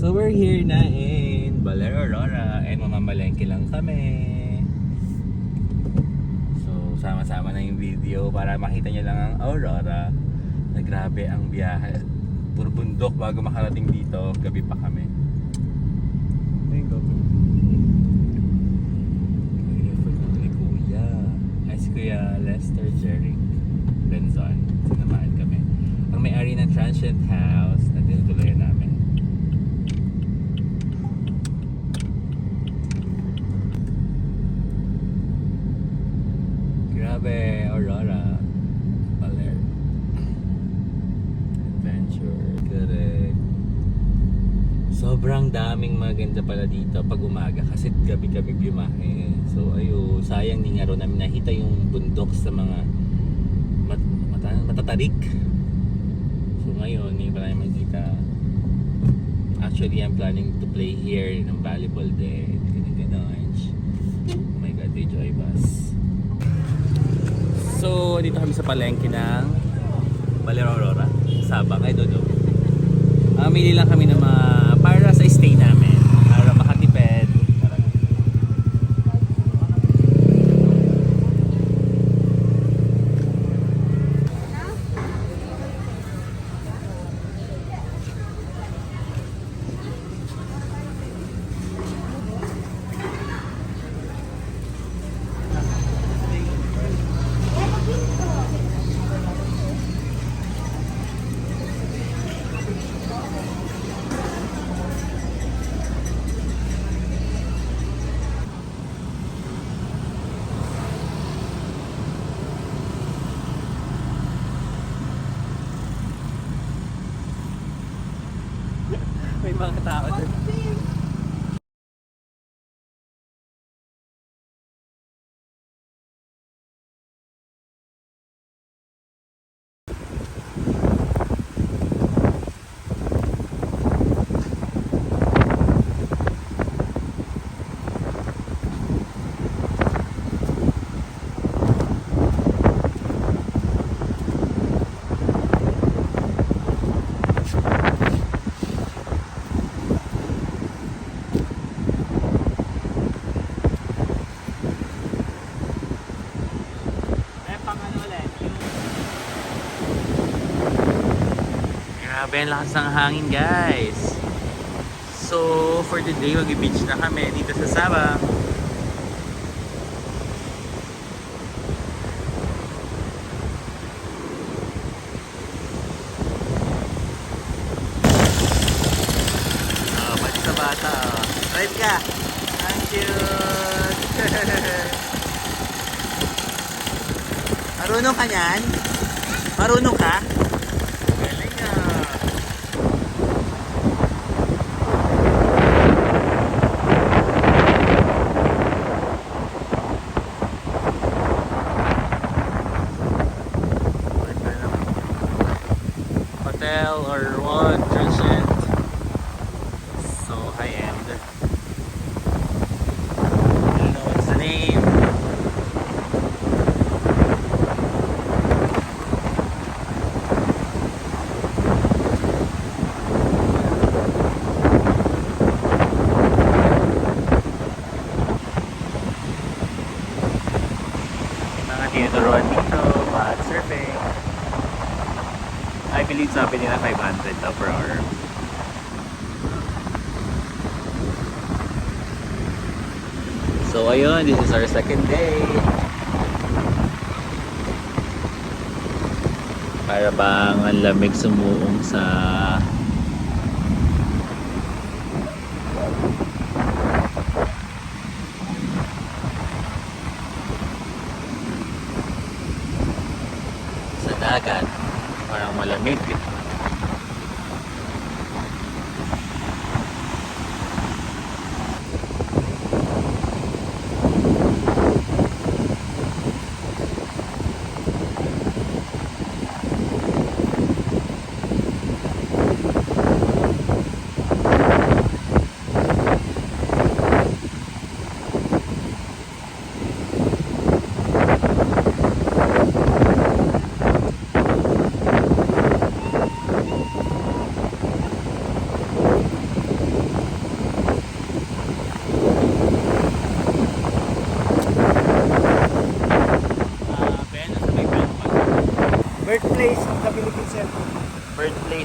So we're here na in Baler Aurora and mamamalengke lang kami. So sama-sama na yung video para makita nyo lang ang Aurora. Na grabe ang biyahe. Puro bundok bago makarating dito. Gabi pa kami. Ayun go. Ni Kuya. Ay si Kuya Lester Jerry Benzon. Sinamahan kami. Ang may-ari ng transient house na tinutuloy namin. Grabe, Aurora, Baler, Adventure, correct. Sobrang daming maganda pala dito pag umaga kasi gabi-gabi biyahe. So ayun, sayang di nga rin namin nakita yung bundok sa mga matatarik. So ngayon, hindi pa namin makita. Actually, I'm planning to play here ng volleyball din. Ganun. Oh my God, DJ Bus. So, dito kami sa palengke ng Baler Aurora, Sabang, I don't know. Mili lang kami ng mga para sa stay namin, para makatipid. May mga tao doon. Grabe ang lakas ng hangin, guys. So for today, mag-beach na kami dito sa Sabang. Pati sa bata. Ride ka. Ang cute. Marunong ka niyan? Marunong ka? Galing na. Hotel or what? Transient. So high end. I don't know what's the name. Mga tinuturuan dito, mga surfing. I believe sabi nila 500 per hour. So ayun, this is our second day. Para bang ang lamig sumuong sa dagat. Parang malamig.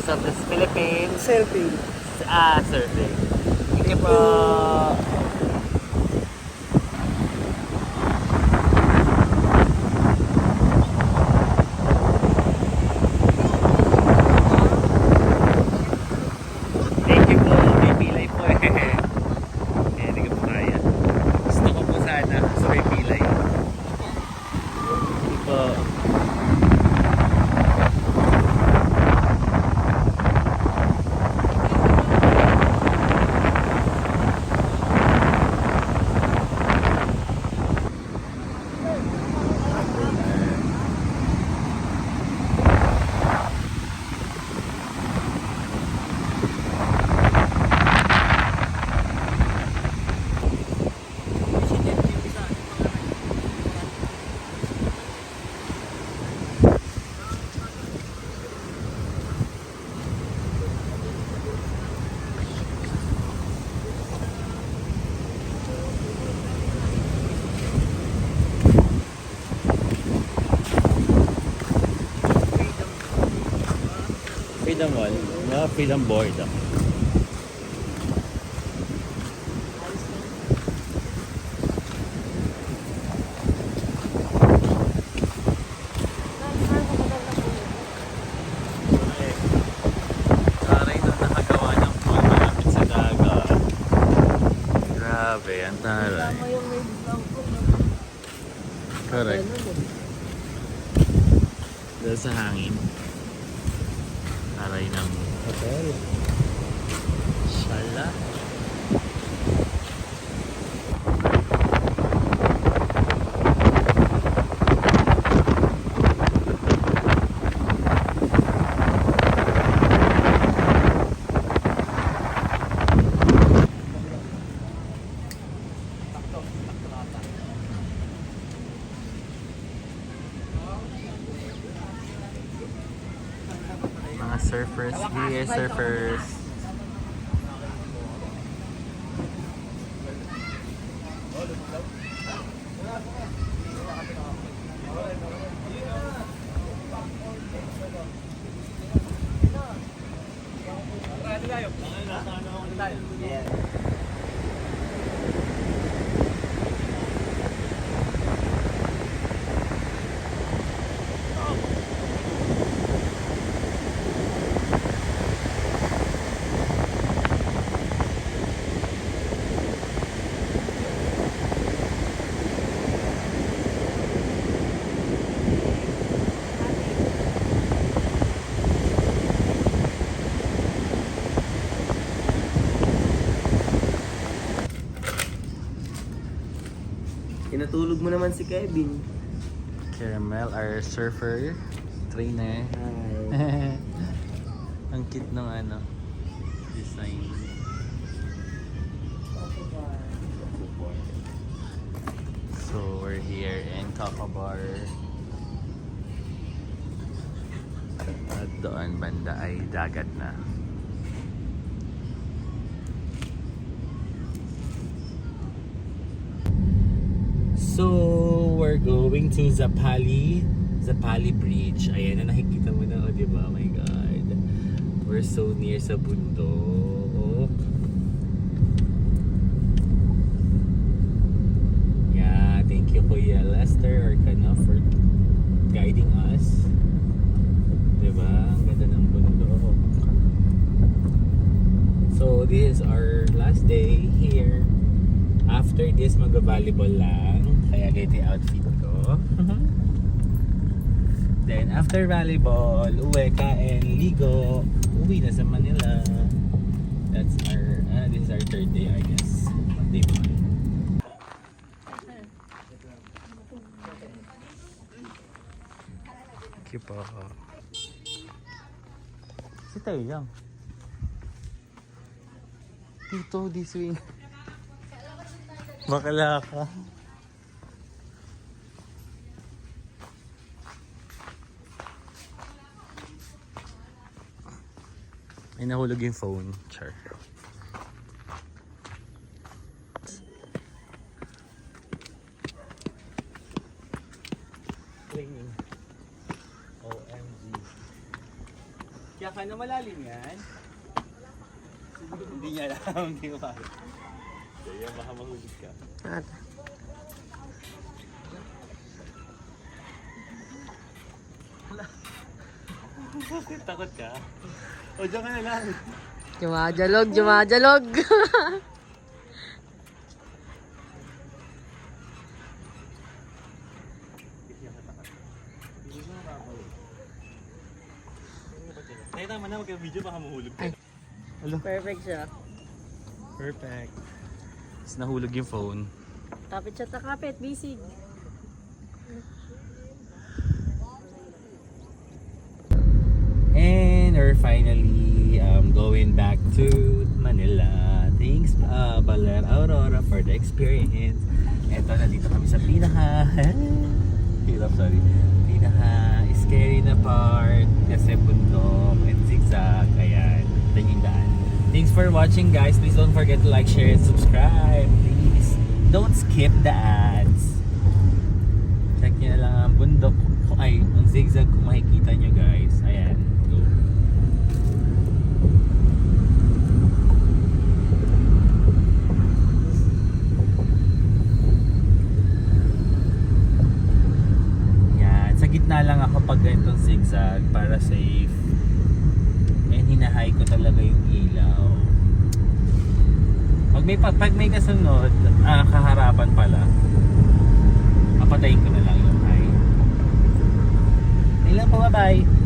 Princess of the Philippines. Selfie. Surfing. Thank you po. Thank you po. May pilay po eh. Kaya hindi ko po kaya. Gusto ko po sana sa may pilay. Thank you po. Freedom Wall, Freedom Board. Taray doon nakagawa ng pool malapit sa dagat. Grabe, ang taray. Correct. Dahil sa hangin. Taray ng hotel. Shala. Mga surfers here, surfers. Tinatulog mo naman si Kevin. Caramel, our surfer trainer. Hi. Ang cute ng ano, design. So we're here in Coco Bar. At doon banda ay dagat na. So we're going to Zapali Bridge. Ayan na, nakikita mo na, oh, di ba? Oh my God. We're so near sa bundok. Yeah, thank you Kuya Lester or Kana for guiding us. Di ba? Ang ganda ng bundok. So this is our last day here. After this, mag-volleyball lang. Kaya ganito yung outfit ko. Then, after volleyball, uwi, kain, ligo, uwi na sa Manila. That's our, this is our third day, I guess. Day 1. Thank you po. Si tayo lang. Dito, this way. Bakala ka. May nahulog yung phone. Char. Cleaning. OMG. Kaya ka na malalim yan? Hindi niya alam, hindi ko kaya. Kaya baka mahulog ka. At, Takot ka? O, dyan ka na lang. jumajalog, jumajalog. Kaya tama na, magka-video baka mahulog ka. Ay. Hello. Perfect siya. Perfect. Tapos nahulog yung phone. Kapit siya takapit, bisig. And we're finally going back to Manila. Thanks Baler Aurora for the experience. Eto, nandito kami sa pinaka scary na part kasi bundok and zigzag. Ayan, ito yung daan. Thanks for watching guys. Please don't forget to like, share, and subscribe. Please don't skip the ads. Check nyo na lang ang bundok. Ay, ang zigzag kung makikita nyo guys. Ayan, go. Yan, sa gitna lang ako pag ganitong zigzag para safe. And hinahay ko talaga yung ilaw. Pag may kasunod, kaharapan pala, papatayin ko na lang yung high. Ayun lang po, bye-bye.